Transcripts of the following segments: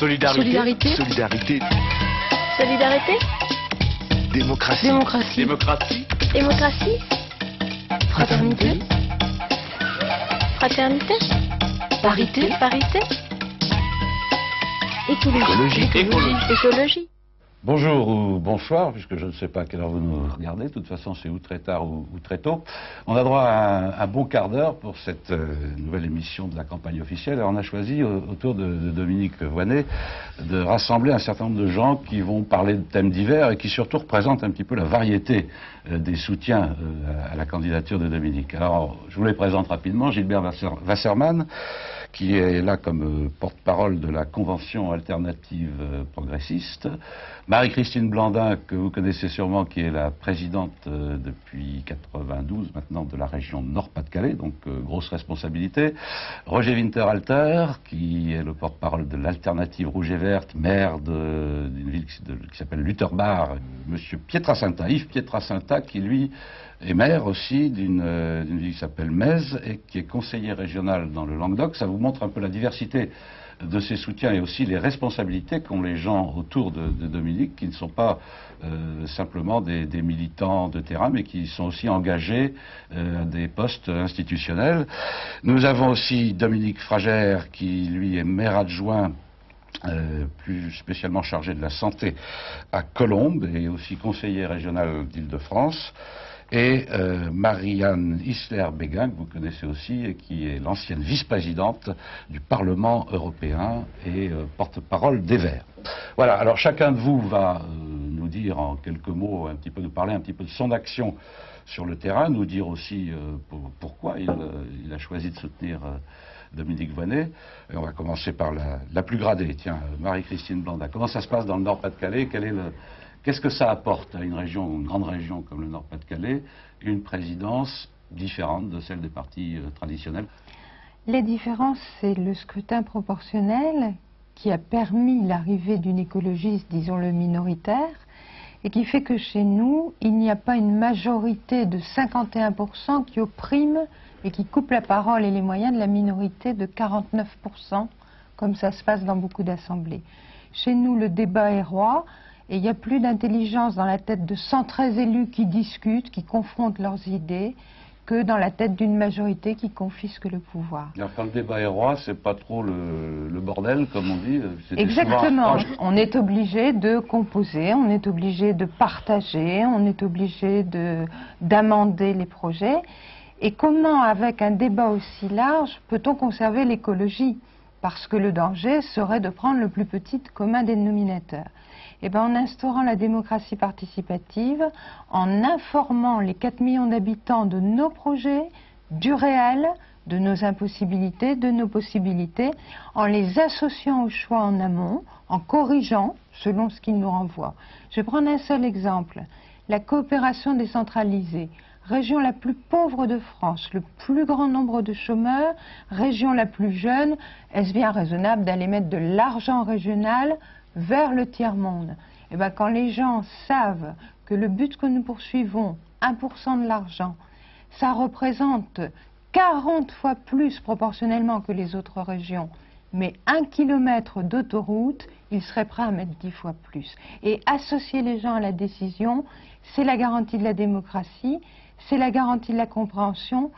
Solidarité. Solidarité. Solidarité. Solidarité. Démocratie. Démocratie. Démocratie. Démocratie. Fraternité. Fraternité. Parité. Parité. Écologie. Écologie. Écologie. Bonjour ou bonsoir, puisque je ne sais pas à quelle heure vous nous regardez. De toute façon, c'est ou très tard ou très tôt. On a droit à un bon quart d'heure pour cette nouvelle émission de la campagne officielle. Alors, on a choisi, autour de Dominique Voynet, de rassembler un certain nombre de gens qui vont parler de thèmes divers et qui surtout représentent un petit peu la variété des soutiens à la candidature de Dominique. Alors, je vous les présente rapidement. Gilbert Wasserman, qui est là comme porte-parole de la Convention alternative progressiste. Marie-Christine Blandin, que vous connaissez sûrement, qui est la présidente depuis 92 maintenant de la région Nord-Pas-de-Calais, donc grosse responsabilité. Roger Winterhalter, qui est le porte-parole de l'alternative rouge et verte, maire d'une ville qui s'appelle Lutterbach. Monsieur Pietrasanta, Yves Pietrasanta, qui lui est maire aussi d'une ville qui s'appelle Metz et qui est conseiller régional dans le Languedoc. Ça vous montre un peu la diversité de ses soutiens et aussi les responsabilités qu'ont les gens autour de Dominique, qui ne sont pas simplement des militants de terrain, mais qui sont aussi engagés à des postes institutionnels. Nous avons aussi Dominique Fragère, qui lui est maire adjoint plus spécialement chargé de la santé à Colombes et aussi conseiller régional d'Île-de-France. Et Marianne Isler-Béguin, que vous connaissez aussi, et qui est l'ancienne vice-présidente du Parlement européen et porte-parole des Verts. Voilà, alors chacun de vous va nous dire en quelques mots, nous parler un petit peu de son action sur le terrain, nous dire aussi pourquoi il a choisi de soutenir Dominique Voynet. Et on va commencer par la plus gradée. Tiens, Marie-Christine Blandin, comment ça se passe dans le Nord-Pas-de-Calais? Qu'est-ce que ça apporte à une grande région comme le Nord-Pas-de-Calais, une présidence différente de celle des partis traditionnels? Les différences, c'est le scrutin proportionnel qui a permis l'arrivée d'une écologiste, disons-le, minoritaire, et qui fait que chez nous, il n'y a pas une majorité de 51% qui opprime et qui coupe la parole et les moyens de la minorité de 49%, comme ça se passe dans beaucoup d'assemblées. Chez nous, le débat est roi. Et il n'y a plus d'intelligence dans la tête de 113 élus qui discutent, qui confrontent leurs idées, que dans la tête d'une majorité qui confisque le pouvoir. Alors, quand le débat est roi, c'est pas trop le bordel, comme on dit. Exactement. On est obligé de composer, on est obligé de partager, on est obligé d'amender les projets. Et comment, avec un débat aussi large, peut-on conserver l'écologie? Parce que le danger serait de prendre le plus petit commun dénominateur. Eh bien, en instaurant la démocratie participative, en informant les 4 millions d'habitants de nos projets, du réel, de nos impossibilités, de nos possibilités, en les associant au choix en amont, en corrigeant selon ce qu'ils nous renvoient. Je vais prendre un seul exemple, la coopération décentralisée. Région la plus pauvre de France, le plus grand nombre de chômeurs, région la plus jeune, est-ce bien raisonnable d'aller mettre de l'argent régional vers le tiers-monde? Et bien, quand les gens savent que le but que nous poursuivons, 1% de l'argent, ça représente 40 fois plus proportionnellement que les autres régions, mais 1 kilomètre d'autoroute, ils seraient prêts à mettre 10 fois plus. Et associer les gens à la décision, c'est la garantie de la démocratie, c'est la garantie de la compréhension.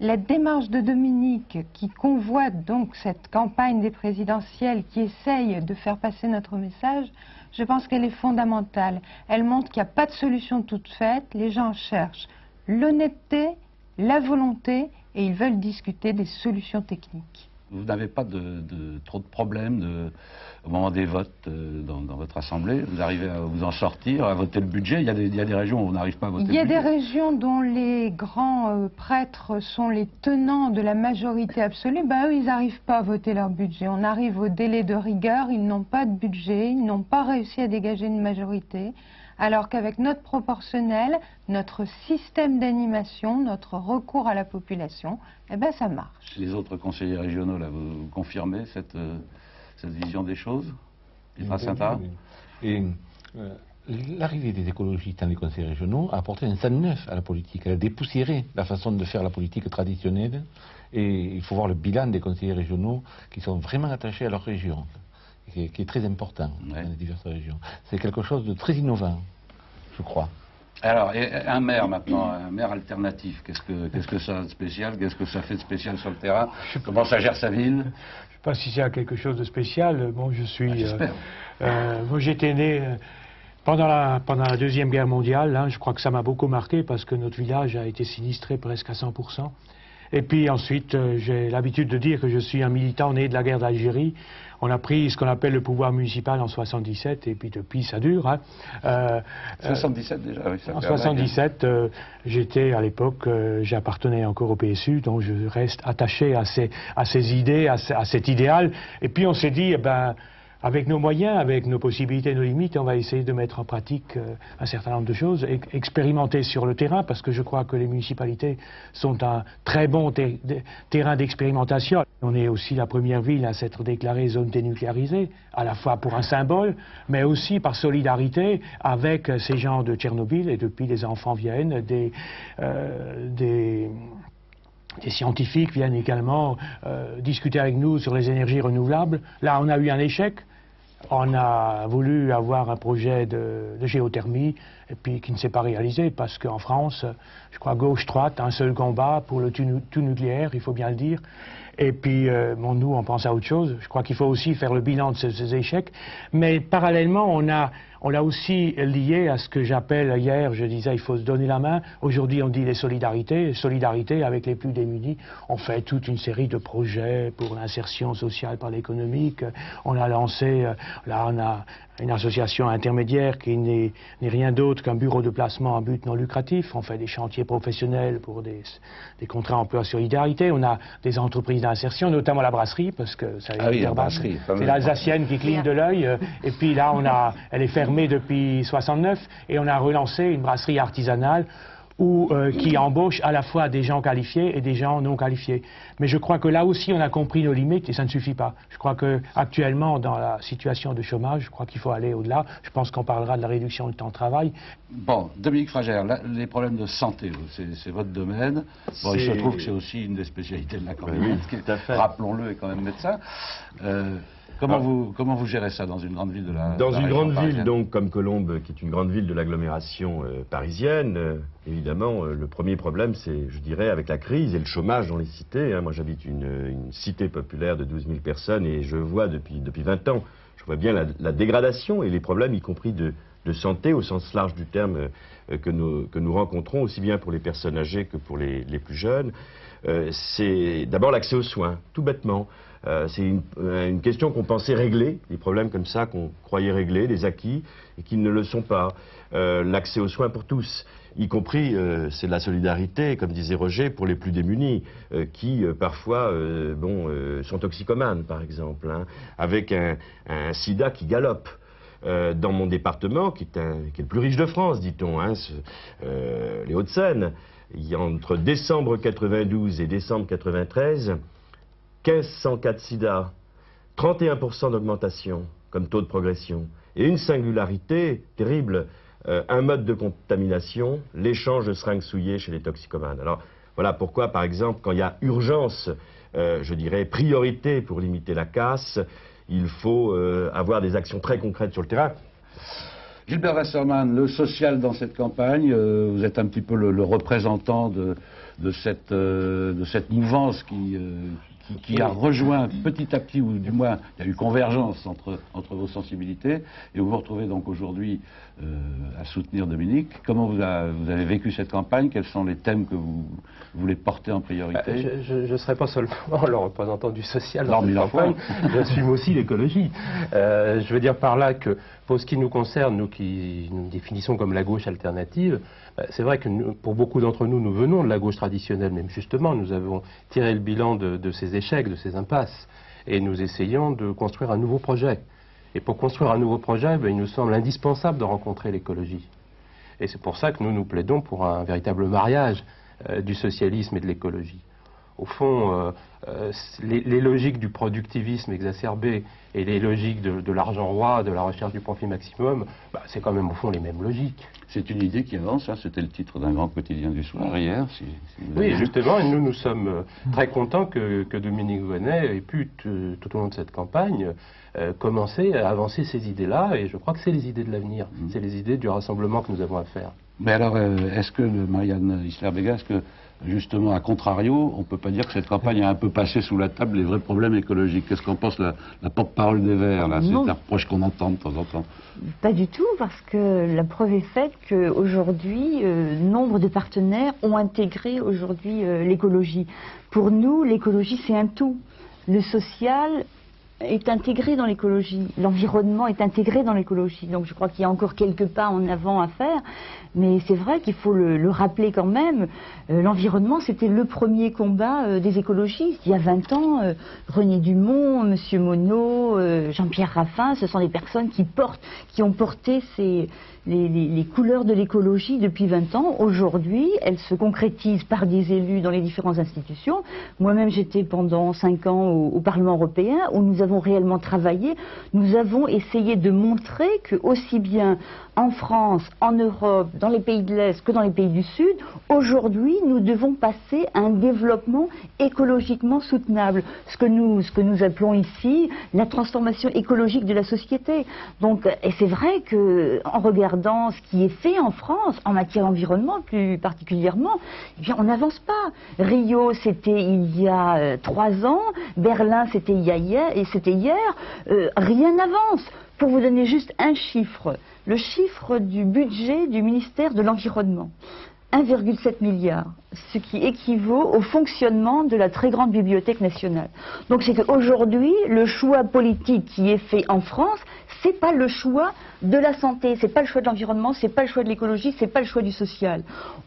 La démarche de Dominique, qui convoite donc cette campagne des présidentielles, qui essaye de faire passer notre message, je pense qu'elle est fondamentale. Elle montre qu'il n'y a pas de solution toute faite, les gens cherchent l'honnêteté, la volonté, et ils veulent discuter des solutions techniques. Vous n'avez pas trop de problèmes au moment des votes dans votre assemblée? Vous arrivez à vous en sortir, à voter le budget? Il y a des régions où on n'arrive pas à voter le budget. Il y a des régions dont les grands prêtres sont les tenants de la majorité absolue. Ben, eux, ils n'arrivent pas à voter leur budget. On arrive au délai de rigueur, ils n'ont pas de budget, ils n'ont pas réussi à dégager une majorité. Alors qu'avec notre proportionnel, notre système d'animation, notre recours à la population, eh ben ça marche. Les autres conseillers régionaux, là, vous confirmez cette vision des choses? L'arrivée des écologistes dans les conseils régionaux a apporté un sang neuf à la politique. Elle a dépoussiéré la façon de faire la politique traditionnelle. Et il faut voir le bilan des conseillers régionaux qui sont vraiment attachés à leur région. qui est très important Ouais. dans les diverses régions. C'est quelque chose de très innovant, je crois. Alors, et un maire maintenant, un maire alternatif, qu'est-ce que ça a de spécial? Qu'est-ce que ça fait de spécial sur le terrain? Comment ça gère sa ville? Je ne sais pas si c'est quelque chose de spécial. Bon, je suis. J'espère. Moi, j'étais né pendant la Deuxième Guerre mondiale. Hein, je crois que ça m'a beaucoup marqué parce que notre village a été sinistré presque à 100%. Et puis ensuite, j'ai l'habitude de dire que je suis un militant né de la guerre d'Algérie. On a pris ce qu'on appelle le pouvoir municipal en 77, et puis depuis ça dure. Hein. 77 déjà, oui. Ça En fait un bail, hein. 77, j'étais à l'époque, j'appartenais encore au PSU, donc je reste attaché à ces idées, à cet idéal. Et puis on s'est dit, eh ben, avec nos moyens, avec nos possibilités, nos limites, on va essayer de mettre en pratique un certain nombre de choses, expérimenter sur le terrain, parce que je crois que les municipalités sont un très bon terrain d'expérimentation. On est aussi la première ville à s'être déclarée zone dénucléarisée, à la fois pour un symbole, mais aussi par solidarité avec ces gens de Tchernobyl, et depuis les enfants viennent, des scientifiques viennent également discuter avec nous sur les énergies renouvelables. Là, on a eu un échec. On a voulu avoir un projet de géothermie, et puis qui ne s'est pas réalisé, parce qu'en France, je crois gauche-droite, un seul combat pour le tout nucléaire, il faut bien le dire. Et puis, bon, nous, on pense à autre chose. Je crois qu'il faut aussi faire le bilan de ces échecs. Mais parallèlement, on l'a aussi lié à ce que j'appelle, hier, je disais, il faut se donner la main. Aujourd'hui, on dit les solidarités. Solidarité avec les plus démunis. On fait toute une série de projets pour l'insertion sociale par l'économique. On a lancé, là, on a une association intermédiaire qui n'est rien d'autre qu'un bureau de placement à but non lucratif. On fait des chantiers professionnels pour des contrats emploi solidarité. On a des entreprises d'insertion, notamment la brasserie, parce que ça Ah oui, la brasserie. c'est l'Alsacienne qui cligne de l'œil. Et puis là, elle est fermée depuis 69, et on a relancé une brasserie artisanale qui embauche à la fois des gens qualifiés et des gens non qualifiés. Mais je crois que là aussi, on a compris nos limites, et ça ne suffit pas. Je crois qu'actuellement, dans la situation de chômage, je crois qu'il faut aller au-delà. Je pense qu'on parlera de la réduction du temps de travail. Bon, Dominique Fragère, les problèmes de santé, c'est votre domaine. Bon, il se trouve que c'est aussi une des spécialités de la campagne, Oui, tout à fait. Rappelons-le, est quand même médecin. Comment vous gérez ça dans une grande ville de la Dans de la une région grande ville, parisienne? donc, comme Colombes, qui est une grande ville de l'agglomération parisienne, évidemment, le premier problème, c'est, je dirais, avec la crise et le chômage dans les cités. Hein. Moi, j'habite une cité populaire de 12 000 personnes, et je vois depuis 20 ans, je vois bien la dégradation et les problèmes, y compris de santé, au sens large du terme, que nous rencontrons, aussi bien pour les personnes âgées que pour les plus jeunes. C'est d'abord l'accès aux soins, tout bêtement. C'est une question qu'on pensait régler, des problèmes comme ça qu'on croyait régler, des acquis, et qui ne le sont pas. L'accès aux soins pour tous, y compris, c'est de la solidarité, comme disait Roger, pour les plus démunis, qui parfois sont toxicomanes, par exemple, hein, avec un sida qui galope. Dans mon département, qui est le plus riche de France, dit-on, hein, les Hauts-de-Seine, il y a entre décembre 92 et décembre 93, 1500 cas de sida, 31% d'augmentation comme taux de progression, et une singularité terrible, un mode de contamination, l'échange de seringues souillées chez les toxicomanes. Alors voilà pourquoi, par exemple, quand il y a urgence, je dirais priorité pour limiter la casse, il faut avoir des actions très concrètes sur le terrain. Gilbert Wasserman, le social dans cette campagne, vous êtes un petit peu le représentant de cette mouvance qui a rejoint petit à petit, ou du moins il y a eu convergence entre vos sensibilités, et vous vous retrouvez donc aujourd'hui à soutenir Dominique. Comment vous avez vécu cette campagne? Quels sont les thèmes que vous voulez porter en priorité? Je ne serai pas seulement le représentant du social dans Non, mais cette il en faut. campagne, j'assume aussi l'écologie. Je veux dire par là que, pour ce qui nous concerne, nous qui nous définissons comme la gauche alternative, c'est vrai que pour beaucoup d'entre nous, nous venons de la gauche traditionnelle, même justement, nous avons tiré le bilan de ces échecs, de ces impasses, et nous essayons de construire un nouveau projet. Et pour construire un nouveau projet, il nous semble indispensable de rencontrer l'écologie. Et c'est pour ça que nous plaidons pour un véritable mariage du socialisme et de l'écologie. au fond, les logiques du productivisme exacerbé et les logiques de l'argent roi, de la recherche du profit maximum, c'est quand même au fond les mêmes logiques. C'est une idée qui avance, hein. C'était le titre d'un grand quotidien du soir hier. Si vous avez Oui, vu. justement, et nous sommes très contents que Dominique Voynet ait pu, tout au long de cette campagne, commencer à avancer ces idées-là, et je crois que c'est les idées de l'avenir, c'est les idées du rassemblement que nous avons à faire. Mais alors, est-ce que, Marianne Isler-Béga, est-ce que, justement, à contrario, on ne peut pas dire que cette campagne a un peu passé sous la table les vrais problèmes écologiques? Qu'est-ce qu'en pense la porte-parole des Verts, là, cette approche qu'on entend de temps en temps? Pas du tout, parce que la preuve est faite qu'aujourd'hui, nombre de partenaires ont intégré aujourd'hui l'écologie. Pour nous, l'écologie, c'est un tout. Le social est intégré dans l'écologie, l'environnement est intégré dans l'écologie. Donc je crois qu'il y a encore quelques pas en avant à faire, mais c'est vrai qu'il faut le rappeler quand même. L'environnement, c'était le premier combat des écologistes. Il y a 20 ans, René Dumont, Monsieur Monod, Jean-Pierre Raffarin, ce sont des personnes qui ont porté les couleurs de l'écologie depuis 20 ans. Aujourd'hui, elles se concrétisent par des élus dans les différentes institutions. Moi-même, j'étais pendant 5 ans au Parlement européen, où nous avons réellement travaillé. Nous avons essayé de montrer que, aussi bien en France, en Europe, dans les pays de l'Est que dans les pays du Sud, aujourd'hui, nous devons passer à un développement écologiquement soutenable. Ce que nous appelons ici la transformation écologique de la société. Donc, et c'est vrai qu'en regardant ce qui est fait en France, en matière d'environnement plus particulièrement, eh bien, on n'avance pas. Rio, c'était il y a 3 ans, Berlin, c'était hier, rien n'avance. Pour vous donner juste un chiffre, le chiffre du budget du ministère de l'Environnement, 1,7 milliard, ce qui équivaut au fonctionnement de la très grande bibliothèque nationale. Donc c'est qu'aujourd'hui, le choix politique qui est fait en France, c'est pas le choix de la santé, c'est pas le choix de l'environnement, c'est pas le choix de l'écologie, c'est pas le choix du social.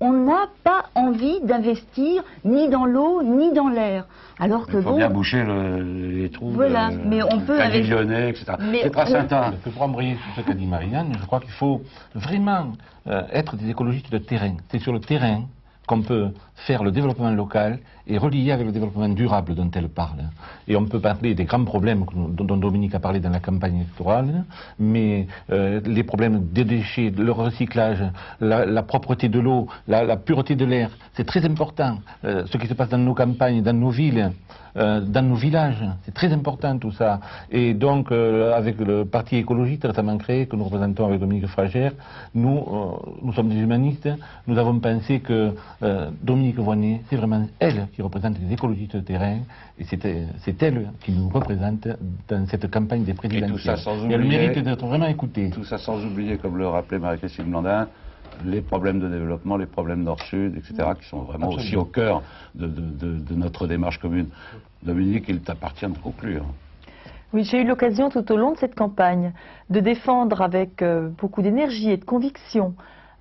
On n'a pas envie d'investir ni dans l'eau, ni dans l'air. Alors que il faut bien boucher les trous, voilà, mais on peut Lyonnais, etc. C'est pas sympa. Pour embrayer sur ce qu'a dit Marianne, je crois qu'il faut vraiment être des écologistes de terrain. C'est sur le terrain qu'on peut faire le développement local et relier avec le développement durable dont elle parle. Et on peut parler des grands problèmes dont Dominique a parlé dans la campagne électorale, mais les problèmes des déchets, le recyclage, la propreté de l'eau, la pureté de l'air, c'est très important. Ce qui se passe dans nos campagnes, dans nos villes, dans nos villages, c'est très important tout ça. Et donc, avec le Parti écologiste récemment créé, que nous représentons avec Dominique Fragère, nous sommes des humanistes, nous avons pensé que Dominique Voynet, c'est vraiment elle qui représente les écologistes de terrain, et c'est elle qui nous représente dans cette campagne des présidentielles. Et tout ça sans oublier, et elle mérite d'être vraiment écoutée. Tout ça sans oublier, comme le rappelait Marie-Christine Blandin, les problèmes de développement, les problèmes nord-sud, etc., qui sont vraiment aussi au cœur de notre démarche commune. Dominique, il t'appartient de conclure. Oui, j'ai eu l'occasion tout au long de cette campagne de défendre avec beaucoup d'énergie et de conviction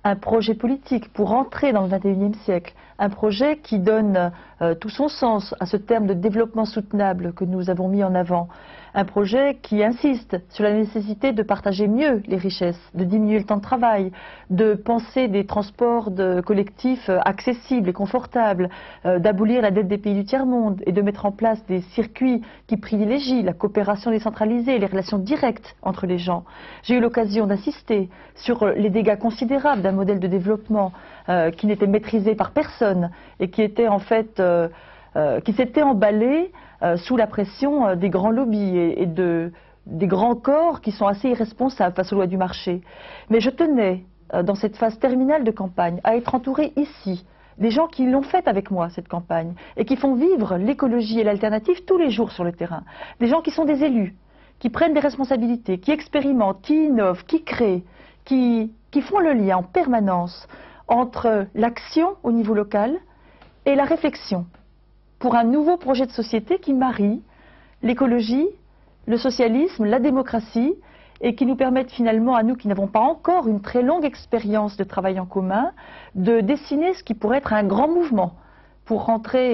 un projet politique pour entrer dans le XXIe siècle, un projet qui donne tout son sens à ce terme de développement soutenable que nous avons mis en avant, un projet qui insiste sur la nécessité de partager mieux les richesses, de diminuer le temps de travail, de penser des transports collectifs accessibles et confortables, d'abolir la dette des pays du tiers-monde et de mettre en place des circuits qui privilégient la coopération décentralisée et les relations directes entre les gens. J'ai eu l'occasion d'assister sur les dégâts considérables d'un modèle de développement qui n'était maîtrisé par personne et qui était en fait qui s'était emballé sous la pression des grands lobbies et des grands corps qui sont assez irresponsables face aux lois du marché. Mais je tenais, dans cette phase terminale de campagne, à être entourée ici des gens qui l'ont faite avec moi, cette campagne, et qui font vivre l'écologie et l'alternative tous les jours sur le terrain. Des gens qui sont des élus, qui prennent des responsabilités, qui expérimentent, qui innovent, qui créent, qui font le lien en permanence entre l'action au niveau local et la réflexion pour un nouveau projet de société qui marie l'écologie, le socialisme, la démocratie, et qui nous permettent finalement, à nous qui n'avons pas encore une très longue expérience de travail en commun, de dessiner ce qui pourrait être un grand mouvement pour rentrer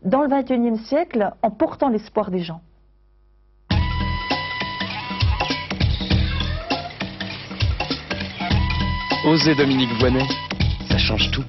dans le XXIe siècle en portant l'espoir des gens. Osez Dominique Voynet, ça change tout.